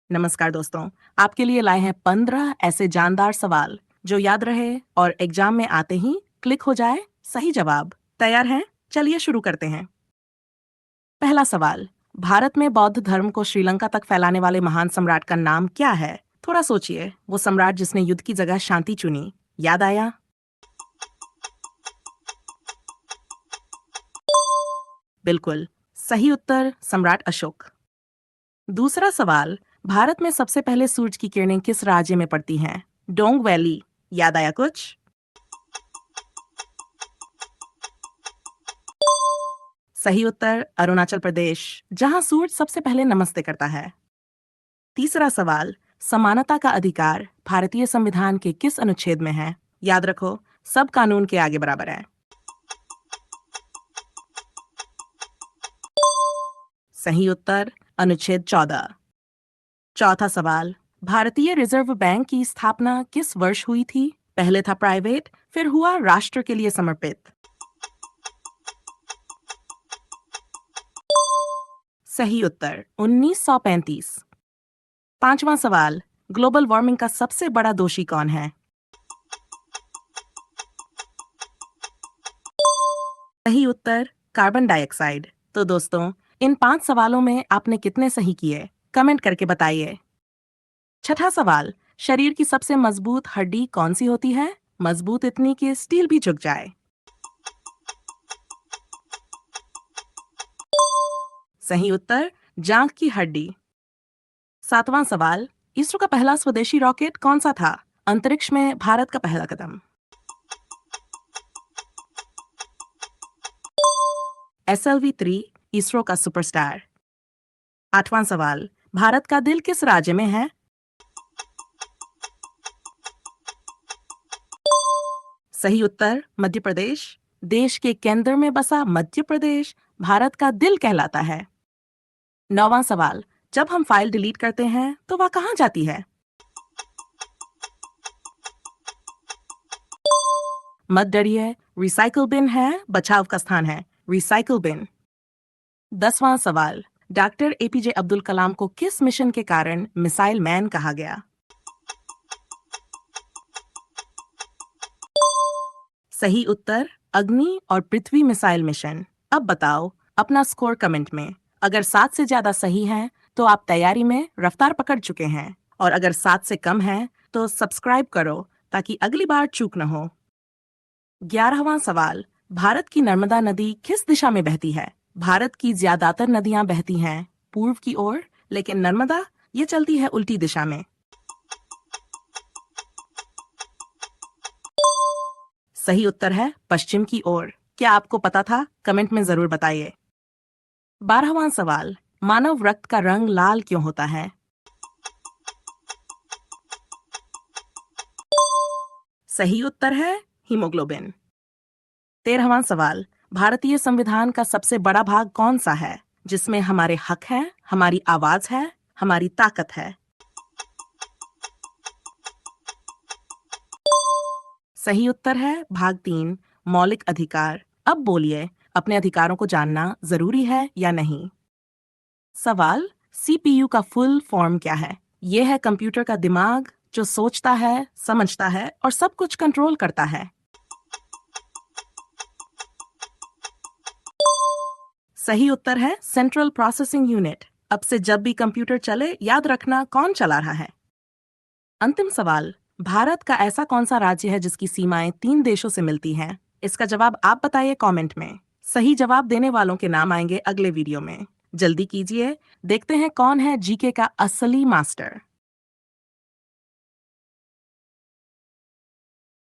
नमस्कार दोस्तों, आपके लिए लाए हैं 15 ऐसे जानदार सवाल जो याद रहे और एग्जाम में आते ही क्लिक हो जाए सही जवाब। तैयार हैं? चलिए शुरू करते हैं। पहला सवाल, भारत में बौद्ध धर्म को श्रीलंका तक फैलाने वाले महान सम्राट का नाम क्या है? थोड़ा सोचिए, वो सम्राट जिसने युद्ध की जगह शांति चुनी। याद आया? बिल्कुल, सही उत्तर सम्राट अशोक। दूसरा सवाल, भारत में सबसे पहले सूरज की किरणें किस राज्य में पड़ती हैं? Dong valley. याद आया कुछ? सही उत्तर अरुणाचल प्रदेश, जहां सूरज सबसे पहले नमस्ते करता है। तीसरा सवाल, समानता का अधिकार भारतीय संविधान के किस अनुच्छेद में है? याद रखो, सब कानून के आगे बराबर है। सही उत्तर अनुच्छेद 14। चौथा सवाल, भारतीय रिजर्व बैंक की स्थापना किस वर्ष हुई थी? पहले था प्राइवेट, फिर हुआ राष्ट्र के लिए समर्पित। सही उत्तर 1935। पांचवा सवाल, ग्लोबल वार्मिंग का सबसे बड़ा दोषी कौन है? सही उत्तर कार्बन डाइऑक्साइड। तो दोस्तों, इन 5 सवालों में आपने कितने सही किए? कमेंट करके बताइए। छठा सवाल, शरीर की सबसे मजबूत हड्डी कौन सी होती है? मजबूत इतनी कि स्टील भी झुक जाए। सही उत्तर जांघ की हड्डी। सातवां सवाल, इसरो का पहला स्वदेशी रॉकेट कौन सा था? अंतरिक्ष में भारत का पहला कदम। SLV-3 इसरो का सुपरस्टार। आठवां सवाल, भारत का दिल किस राज्य में है? सही उत्तर मध्य प्रदेश। देश के केंद्र में बसा मध्य प्रदेश भारत का दिल कहलाता है। नौवां सवाल, जब हम फाइल डिलीट करते हैं तो वह कहाँ जाती है? मत डरिए, रिसाइकल बिन है, बचाव का स्थान है। Recycle bin. 10वां सवाल, डॉक्टर APJ अब्दुल कलाम को किस मिशन के कारण मिसाइल मैन कहा गया? सही उत्तर अग्नि और पृथ्वी मिसाइल मिशन। अब बताओ अपना स्कोर कमेंट में। अगर 7 से ज्यादा सही है तो आप तैयारी में रफ्तार पकड़ चुके हैं, और अगर 7 से कम है तो सब्सक्राइब करो ताकि अगली बार चूक न हो। 11वां सवाल, भारत की नर्मदा नदी किस दिशा में बहती है? भारत की ज्यादातर नदियां बहती हैं पूर्व की ओर, लेकिन नर्मदा ये चलती है उल्टी दिशा में। सही उत्तर है पश्चिम की ओर। क्या आपको पता था? कमेंट में जरूर बताइए। 12वां सवाल, मानव रक्त का रंग लाल क्यों होता है? सही उत्तर है हीमोग्लोबिन। 13वां सवाल, भारतीय संविधान का सबसे बड़ा भाग कौन सा है, जिसमें हमारे हक हैं, हमारी आवाज है, हमारी ताकत है? सही उत्तर है भाग 3, मौलिक अधिकार। अब बोलिए, अपने अधिकारों को जानना जरूरी है या नहीं? सवाल, CPU का फुल फॉर्म क्या है? यह है कंप्यूटर का दिमाग जो सोचता है, समझता है और सब कुछ कंट्रोल करता है। सही उत्तर है सेंट्रल प्रोसेसिंग यूनिट। अब से जब भी कंप्यूटर चले, याद रखना कौन चला रहा है। अंतिम सवाल, भारत का ऐसा कौन सा राज्य है जिसकी सीमाएं 3 देशों से मिलती हैं? इसका जवाब आप बताइए कमेंट में। सही जवाब देने वालों के नाम आएंगे अगले वीडियो में। जल्दी कीजिए, देखते हैं कौन है GK का असली मास्टर।